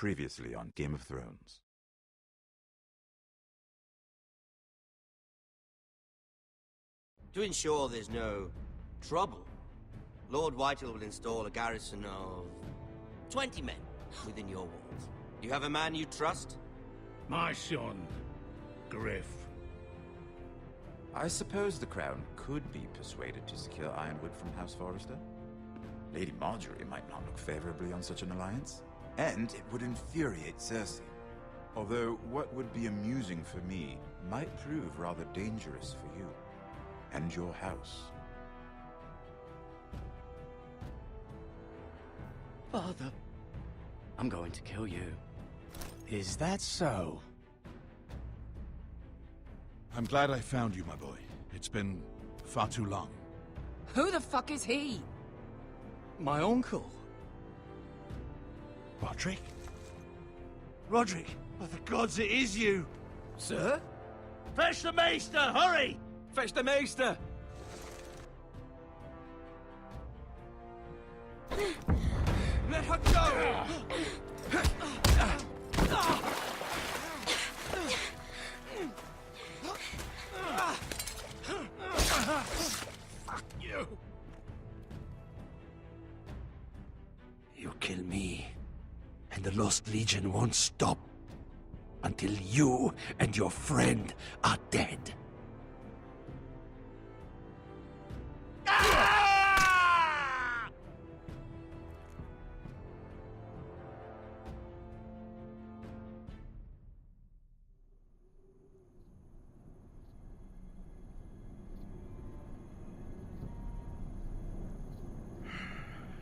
Previously on Game of Thrones. To ensure there's no trouble, Lord Whitehall will install a garrison of 20 men within your walls. You have a man you trust? My son, Griff. I suppose the Crown could be persuaded to secure Ironwood from House Forrester. Lady Marjorie might not look favorably on such an alliance, and it would infuriate Cersei. Although what would be amusing for me might prove rather dangerous for you and your house. Father, I'm going to kill you. Is that so? I'm glad I found you, my boy. It's been far too long. Who the fuck is he? My uncle. Roderick? Roderick, by the gods, it is you! Sir? Fetch the Maester, hurry! Fetch the Maester! Let her go! Fuck you! You kill me, and the Lost Legion won't stop until you and your friend are dead.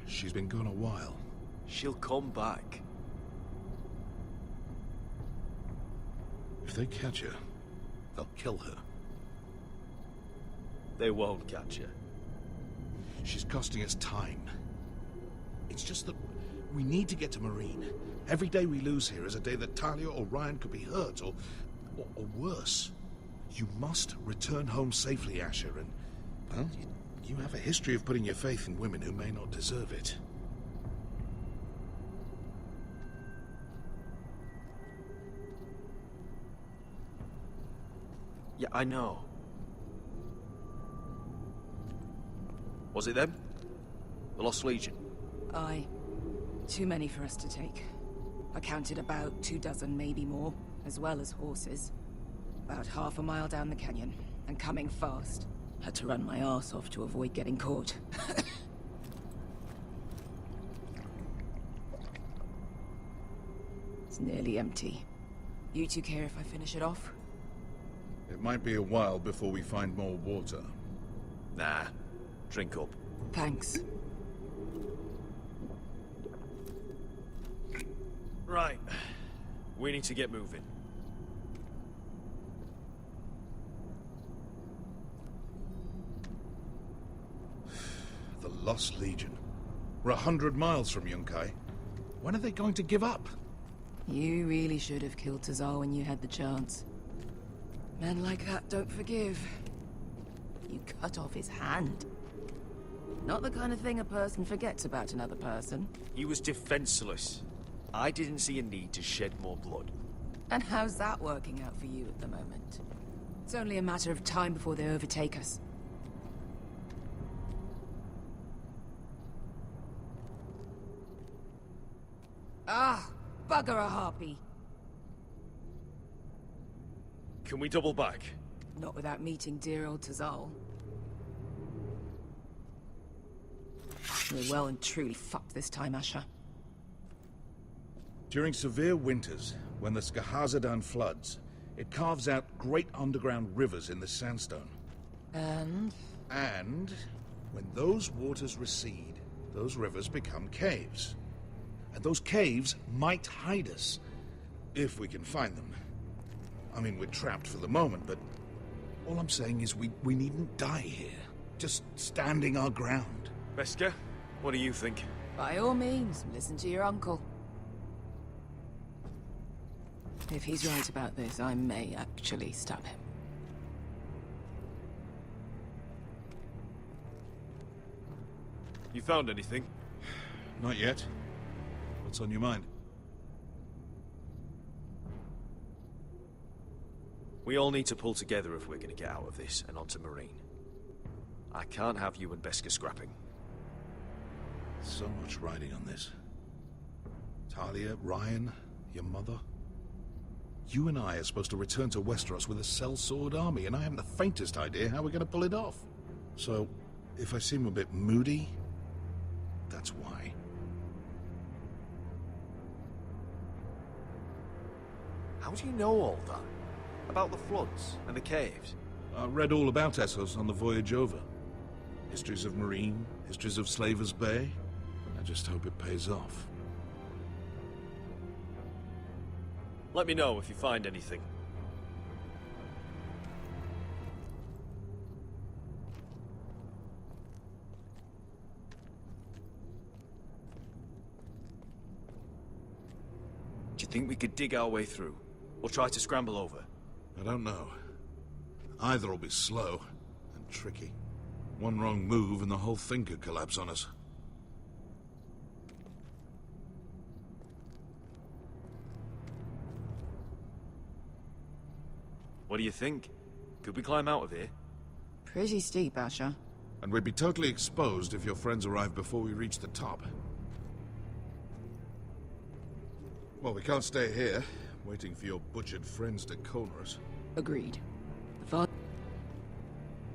She's been gone a while. She'll come back. If they catch her, they'll kill her. They won't catch her. She's costing us time. It's just that we need to get to Marine. Every day we lose here is a day that Talia or Ryan could be hurt, or worse. You must return home safely, Asher, and, well, you have a history of putting your faith in women who may not deserve it. Yeah, I know. Was it them? The Lost Legion? Aye. Too many for us to take. I counted about 24, maybe more, as well as horses. About half a mile down the canyon, and coming fast. Had to run my arse off to avoid getting caught. It's nearly empty. You two care if I finish it off? It might be a while before we find more water. Nah. Drink up. Thanks. Right. We need to get moving. The Lost Legion. We're 100 miles from Yunkai. When are they going to give up? You really should have killed Tazal when you had the chance. Men like that don't forgive. You cut off his hand. Not the kind of thing a person forgets about another person. He was defenseless. I didn't see a need to shed more blood. And how's that working out for you at the moment? It's only a matter of time before they overtake us. Ah, bugger a harpy. Can we double back? Not without meeting dear old Tazal. We're well and truly fucked this time, Asher. During severe winters, when the Skahazadan floods, it carves out great underground rivers in the sandstone. And? And when those waters recede, those rivers become caves. And those caves might hide us, if we can find them. I mean, we're trapped for the moment, but all I'm saying is we needn't die here. Just standing our ground. Beskar, what do you think? By all means, listen to your uncle. If he's right about this, I may actually stab him. You found anything? Not yet. What's on your mind? We all need to pull together if we're going to get out of this and onto Marine. I can't have you and Beskar scrapping. So much riding on this. Talia, Ryan, your mother. You and I are supposed to return to Westeros with a sellsword army, and I haven't the faintest idea how we're going to pull it off. So, if I seem a bit moody, that's why. How do you know all that? About the floods and the caves? I read all about Essos on the voyage over. Histories of Marine, histories of Slaver's Bay. I just hope it pays off. Let me know if you find anything. Do you think we could dig our way through? Or try to scramble over? I don't know. Either will be slow and tricky. One wrong move and the whole thing could collapse on us. What do you think? Could we climb out of here? Pretty steep, Asher. And we'd be totally exposed if your friends arrived before we reach the top. Well, we can't stay here, waiting for your butchered friends to corner us. Agreed. The father...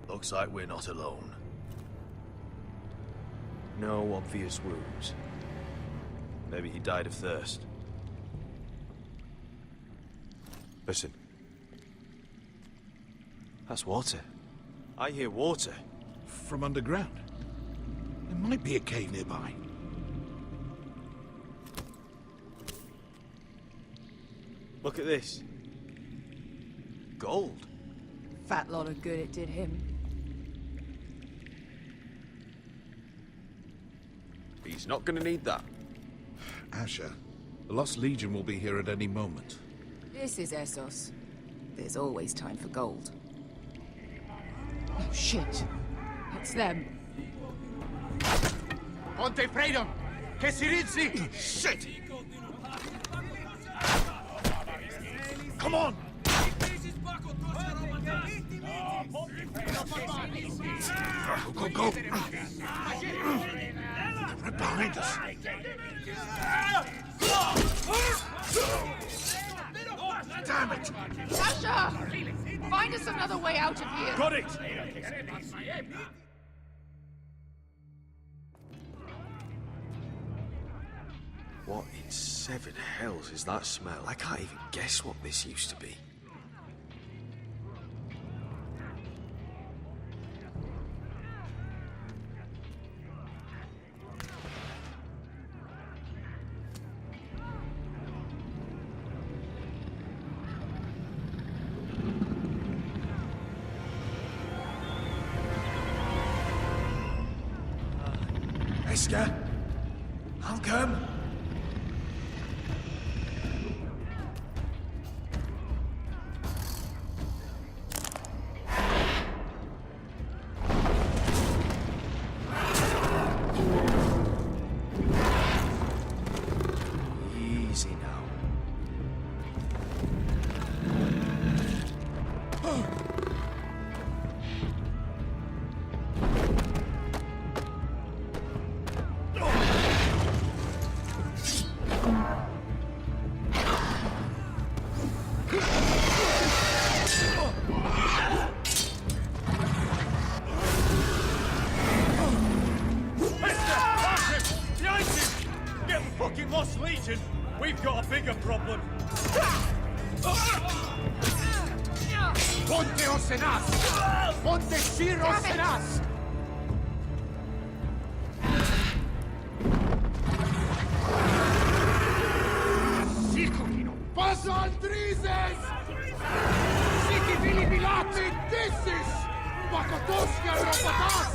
Looks like we're not alone. No obvious wounds. Maybe he died of thirst. Listen. That's water. I hear water. From underground. There might be a cave nearby. Look at this. Gold. Fat lot of good it did him. He's not gonna need that. Asher, the Lost Legion will be here at any moment. This is Essos. There's always time for gold. Oh, shit. It's them. Ponte freedom! Che si rizzi! Shit! Come on! Go, go, go! Right behind us. Damn it! Asher! Find us another way out of here! Got it! What in seven hells is that smell? I can't even guess what this used to be. Beskar? I'll come. Easy now. Lost Legion, we've got a bigger problem. Ponte Osenas! Ponte Shir Osenas! Paso Andrizes! Siki Filipilatin Dissis! Pakotoska Rapatas!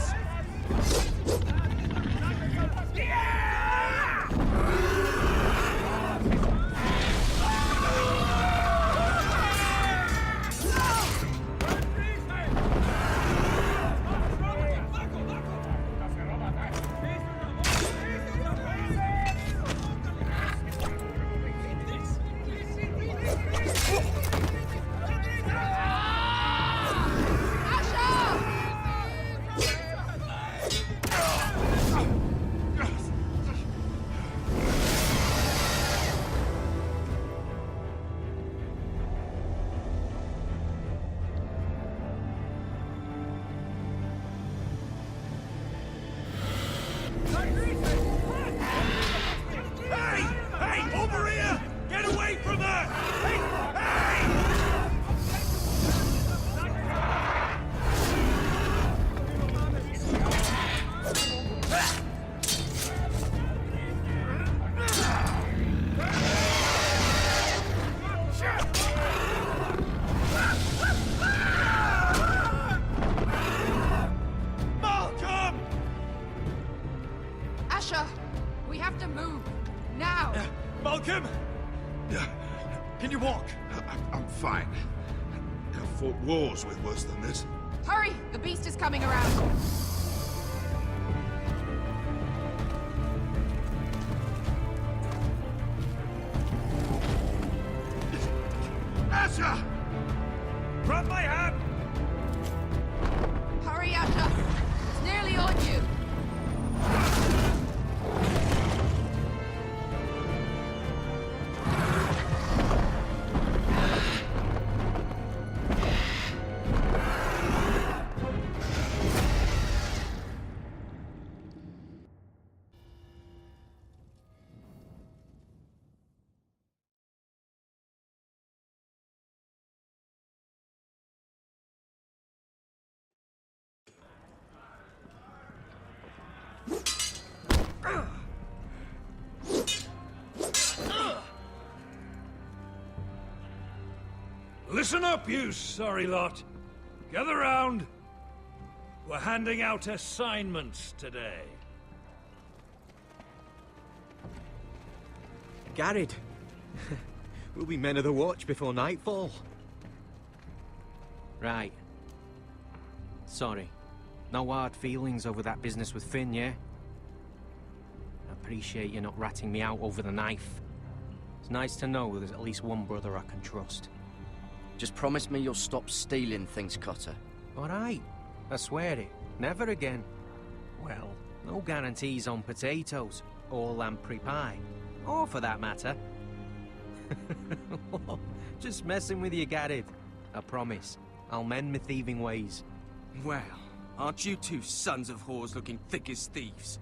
Can you walk? I'm fine. I've fought wars with worse than this. Hurry! The beast is coming around! Asher! Grab my hand! Hurry, Asher! It's nearly on you! Listen up, you sorry lot. Gather round. We're handing out assignments today. Garrett. We'll be men of the watch before nightfall. Right. Sorry. No hard feelings over that business with Finn, yeah? I appreciate you not ratting me out over the knife. It's nice to know there's at least one brother I can trust. Just promise me you'll stop stealing things, Cotter. All right. I swear it. Never again. Well, no guarantees on potatoes, or lamprey pie. Or for that matter. Just messing with you, Garrett. I promise. I'll mend my thieving ways. Well, aren't you two sons of whores looking thick as thieves?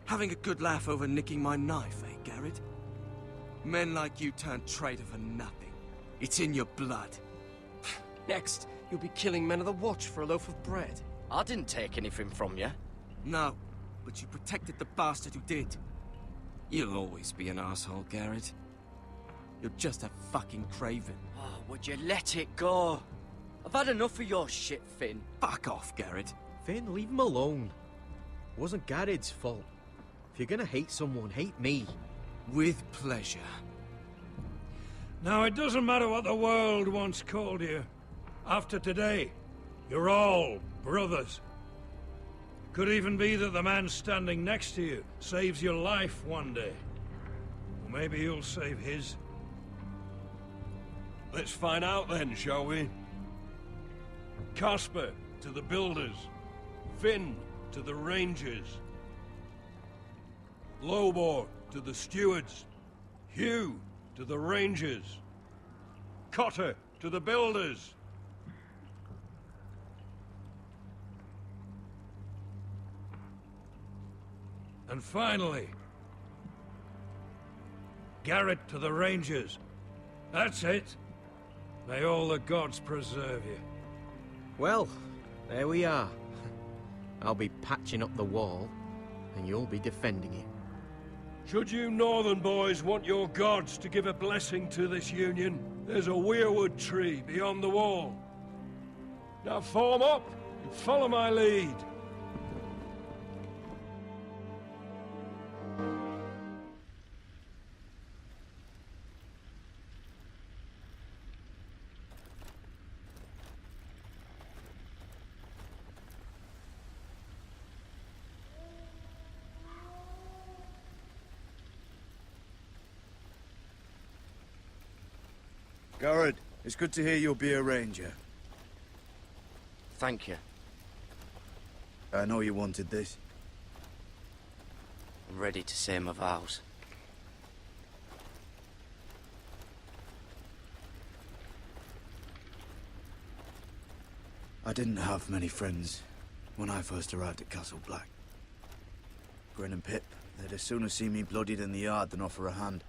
Having a good laugh over nicking my knife, eh, Garrett? Men like you turn traitor for nothing. It's in your blood. Next, you'll be killing men of the Watch for a loaf of bread. I didn't take anything from you. No, but you protected the bastard who did. You'll always be an asshole, Garrett. You're just a fucking craven. Oh, would you let it go? I've had enough of your shit, Finn. Fuck off, Garrett. Finn, leave him alone. It wasn't Garrett's fault. If you're gonna hate someone, hate me. With pleasure. Now, it doesn't matter what the world once called you. After today, you're all brothers. Could even be that the man standing next to you saves your life one day. Or maybe you'll save his. Let's find out then, shall we? Casper to the builders. Finn to the rangers. Lobor to the stewards. Hugh to the rangers. Cotter to the builders. And finally, Garrett to the Rangers. That's it. May all the gods preserve you. Well, there we are. I'll be patching up the wall, and you'll be defending it. Should you northern boys want your gods to give a blessing to this union, there's a weirwood tree beyond the wall. Now form up and follow my lead. Garrett, it's good to hear you'll be a ranger. Thank you. I know you wanted this. I'm ready to say my vows. I didn't have many friends when I first arrived at Castle Black. Grin and Pip, they'd as soon see me bloodied in the yard than offer a hand.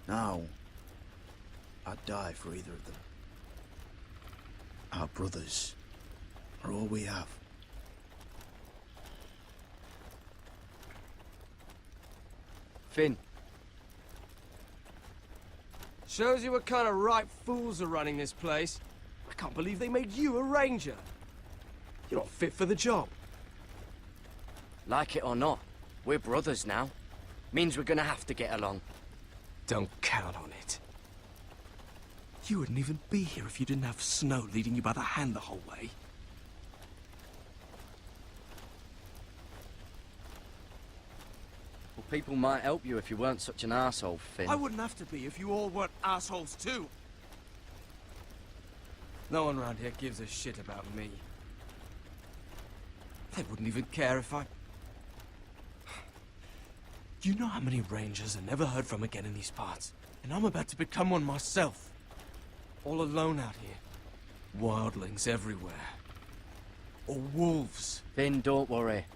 Now, I'd die for either of them. Our brothers are all we have. Finn. Shows you what kind of ripe fools are running this place. I can't believe they made you a ranger. You're not fit for the job. Like it or not, we're brothers now. Means we're gonna have to get along. Don't count on it. You wouldn't even be here if you didn't have Snow leading you by the hand the whole way. Well, people might help you if you weren't such an arsehole, Finn. I wouldn't have to be if you all weren't assholes too. No one around here gives a shit about me. They wouldn't even care if I... You know how many rangers are never heard from again in these parts? And I'm about to become one myself. All alone out here. Wildlings everywhere. Or wolves. Finn, don't worry.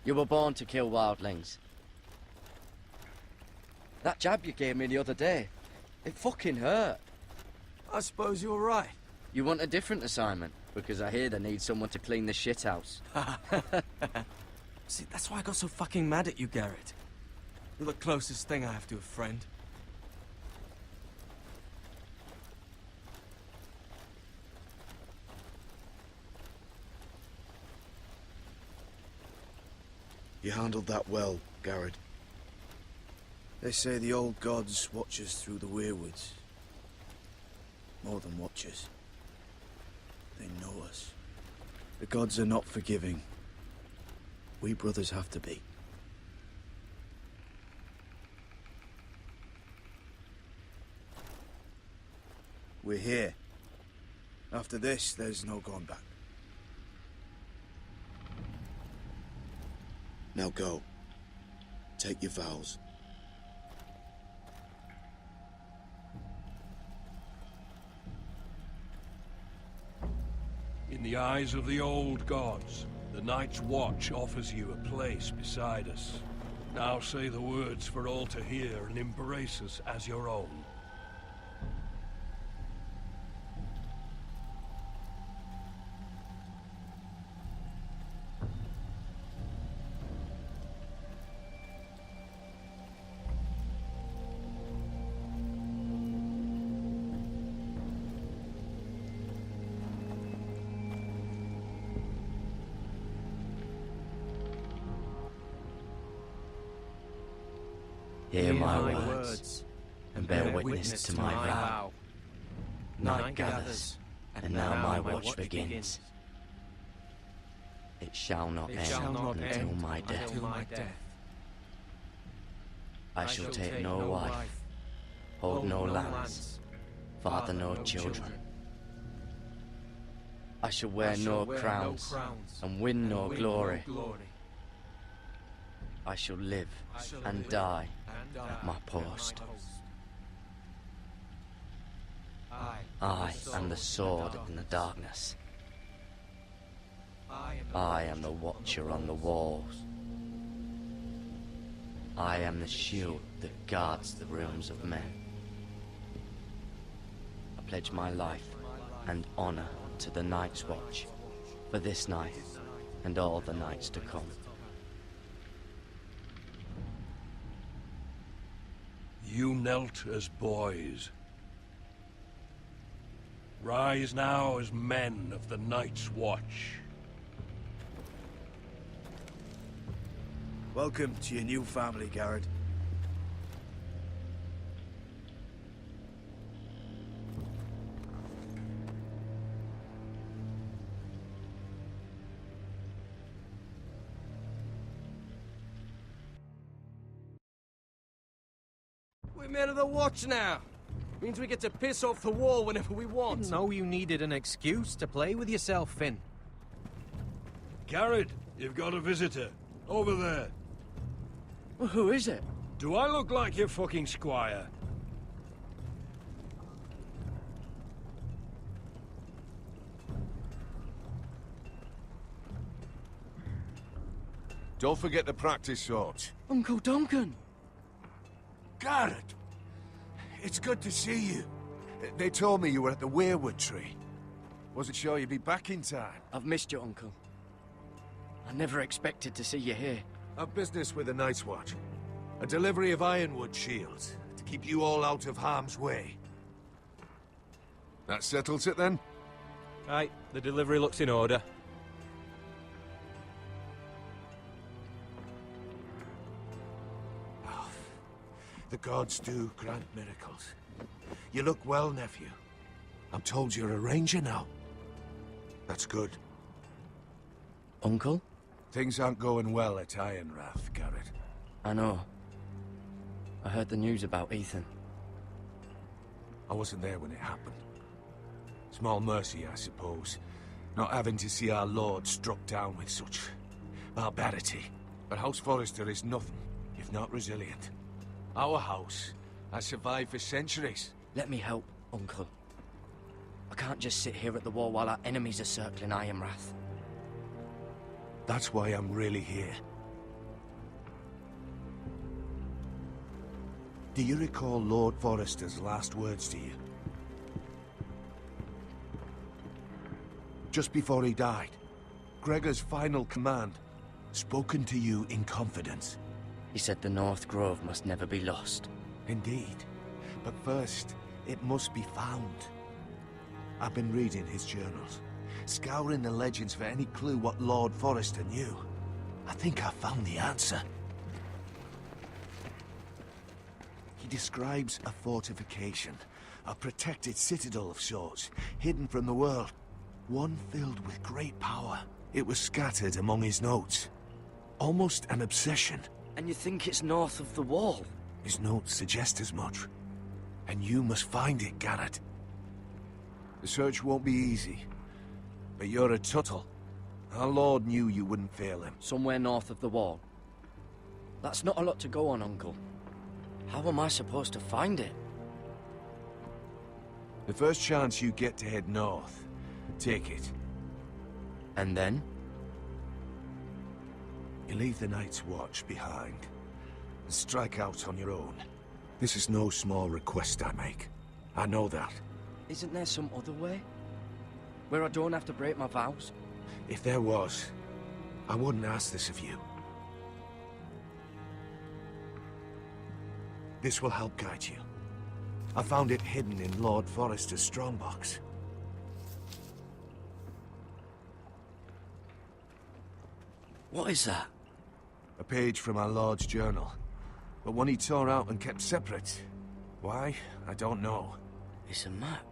You were born to kill wildlings. That jab you gave me the other day, it fucking hurt. I suppose you're right. You want a different assignment? Because I hear they need someone to clean the shithouse. See, that's why I got so fucking mad at you, Garrett. You're the closest thing I have to a friend. You handled that well, Garrett. They say the old gods watch us through the weirwoods. More than watch us. They know us. The gods are not forgiving. We brothers have to be. We're here. After this, there's no going back. Now go. Take your vows. In the eyes of the old gods, the Night's Watch offers you a place beside us. Now say the words for all to hear and embrace us as your own. Hear my words, and bear witness to my vow. Night gathers, and now my watch begins. It shall not end until my death. I shall take no wife, hold no lands, father no children. I shall wear no crowns, and win no glory. I shall live and die at my post. I am the sword in the darkness. I am the watcher on the walls. I am the shield that guards the realms of men. I pledge my life and honor to the Night's Watch for this night and all the nights to come. You knelt as boys. Rise now as men of the Night's Watch. Welcome to your new family, Garrett. We're men of the Watch now. Means we get to piss off the wall whenever we want. Didn't know you needed an excuse to play with yourself, Finn. Garrett, you've got a visitor. Over there. Well, who is it? Do I look like your fucking squire? Don't forget to practice, Sorge. Uncle Duncan! Garrett! It's good to see you. They told me you were at the Weirwood tree. Wasn't sure you'd be back in time. I've missed you, Uncle. I never expected to see you here. I've business with the Night's Watch. A delivery of ironwood shields to keep you all out of harm's way. That settles it then? Right, the delivery looks in order. The gods do grant miracles. You look well, nephew. I'm told you're a ranger now. That's good. Uncle? Things aren't going well at Ironrath, Garrett. I know. I heard the news about Ethan. I wasn't there when it happened. Small mercy, I suppose, not having to see our lord struck down with such barbarity. But House Forrester is nothing if not resilient. Our house has survived for centuries. Let me help, Uncle. I can't just sit here at the wall while our enemies are circling Ironrath. That's why I'm really here. Do you recall Lord Forrester's last words to you? Just before he died, Gregor's final command, spoken to you in confidence. He said the North Grove must never be lost. Indeed. But first, it must be found. I've been reading his journals, scouring the legends for any clue what Lord Forrester knew. I think I found the answer. He describes a fortification, a protected citadel of sorts, hidden from the world. One filled with great power. It was scattered among his notes. Almost an obsession. And you think it's north of the wall? His notes suggest as much. And you must find it, Garrett. The search won't be easy. But you're a Tuttle. Our Lord knew you wouldn't fail him. Somewhere north of the wall. That's not a lot to go on, Uncle. How am I supposed to find it? The first chance you get to head north, take it. And then? You leave the Night's Watch behind, and strike out on your own. This is no small request I make. I know that. Isn't there some other way? Where I don't have to break my vows? If there was, I wouldn't ask this of you. This will help guide you. I found it hidden in Lord Forrester's strongbox. What is that? A page from our Lord's journal, but one he tore out and kept separate. Why? I don't know. It's a map.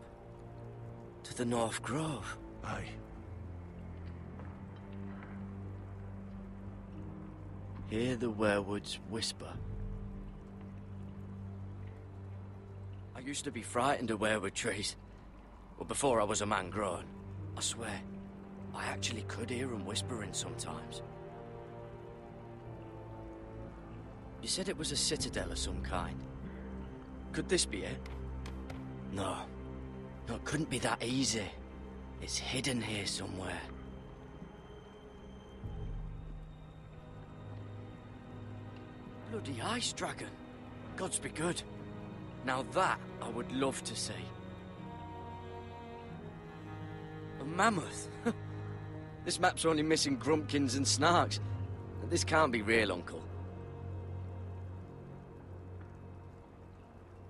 To the North Grove. Aye. Hear the werewoods whisper. I used to be frightened of werewood trees. But before I was a man grown, I swear, I actually could hear them whispering sometimes. You said it was a citadel of some kind. Could this be it? No. No, it couldn't be that easy. It's hidden here somewhere. Bloody ice dragon. Gods be good. Now that I would love to see. A mammoth? This map's only missing grumpkins and snarks. This can't be real, Uncle.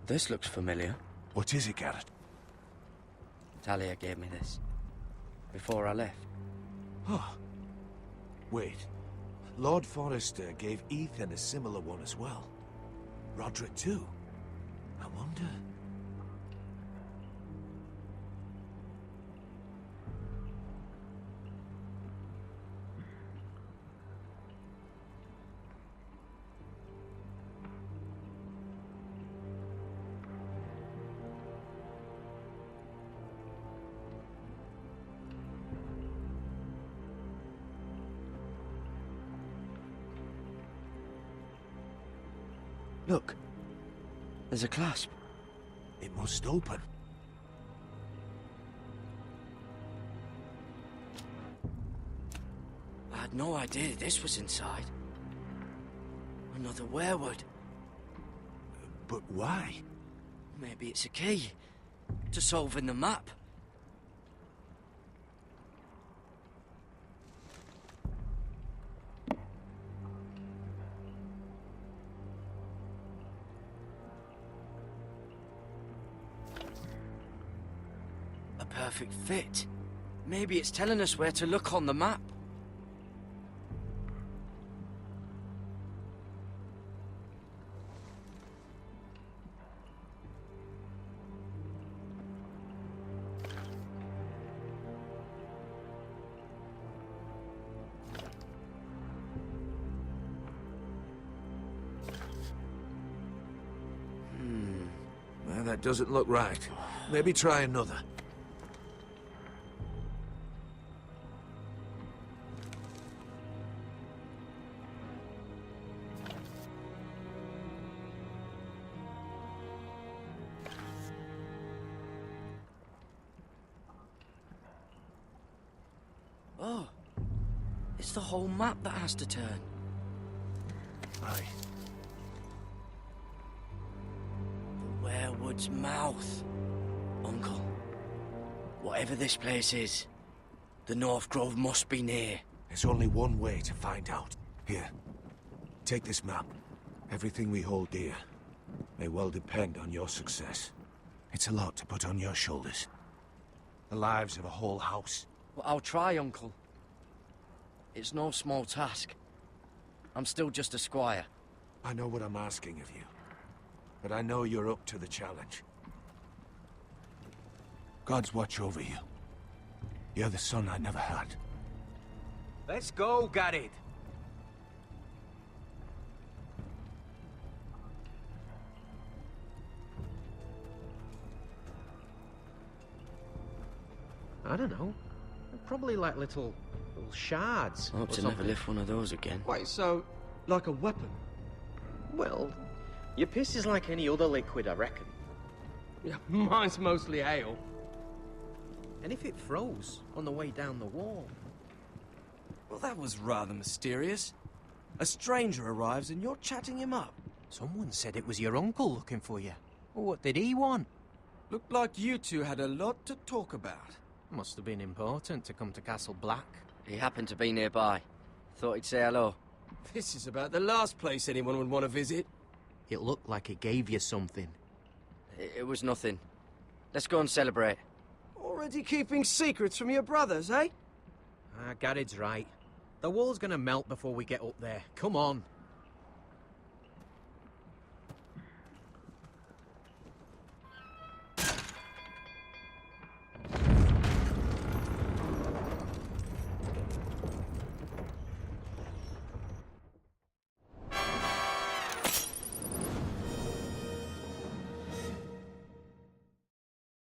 This looks familiar. What is it, Garrett? Talia gave me this. Before I left. Oh. Wait. Lord Forrester gave Ethan a similar one as well. Roderick too. I wonder... Look. There's a clasp. It must open. I had no idea this was inside. Another werewood. But why? Maybe it's a key to solving the map. A perfect fit. Maybe it's telling us where to look on the map. That doesn't look right. Maybe try another. Oh, it's the whole map that has to turn. Aye. The Werewood's mouth. Uncle, whatever this place is, the North Grove must be near. There's only one way to find out. Here, take this map. Everything we hold dear may well depend on your success. It's a lot to put on your shoulders. The lives of a whole house. Well, I'll try, Uncle. It's no small task. I'm still just a squire. I know what I'm asking of you, but I know you're up to the challenge. God's watch over you. You're the son I never had. Let's go, Garrett. I don't know. They're probably like little shards. I hope or to something. never lift one of those again. Wait, so, like a weapon? Well, your piss is like any other liquid, I reckon. Yeah, mine's mostly ale. And if it froze on the way down the wall? Well, that was rather mysterious. A stranger arrives and you're chatting him up. Someone said it was your uncle looking for you. Well, what did he want? Looked like you two had a lot to talk about. Must have been important to come to Castle Black. He happened to be nearby. Thought he'd say hello. This is about the last place anyone would want to visit. It looked like it gave you something. It was nothing. Let's go and celebrate. Already keeping secrets from your brothers, eh? Garrett's right. The wall's gonna melt before we get up there. Come on.